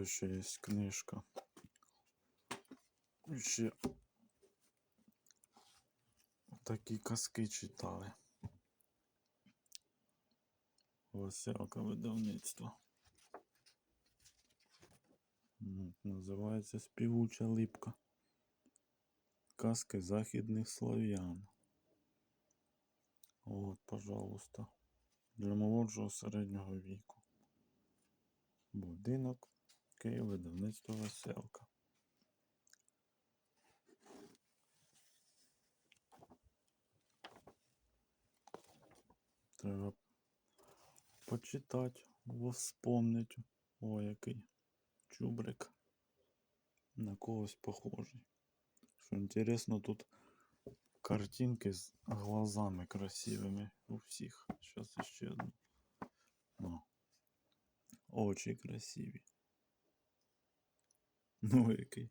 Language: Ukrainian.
читаю, що є книжка. Ще такі казки читали. Веселка видавництво. Називається «Співуча липка». Казки західних слав'ян. От, пожалуйста. Для молодшого середнього віку. Будинок, Київ, видавництво «Веселка». Треба почитати, вспомнить. О, який чубрик. На когось похожий. Що інтересно, тут картинки з глазами красивими у всіх. Зараз ще одну. О. Очі красиві. Ну, який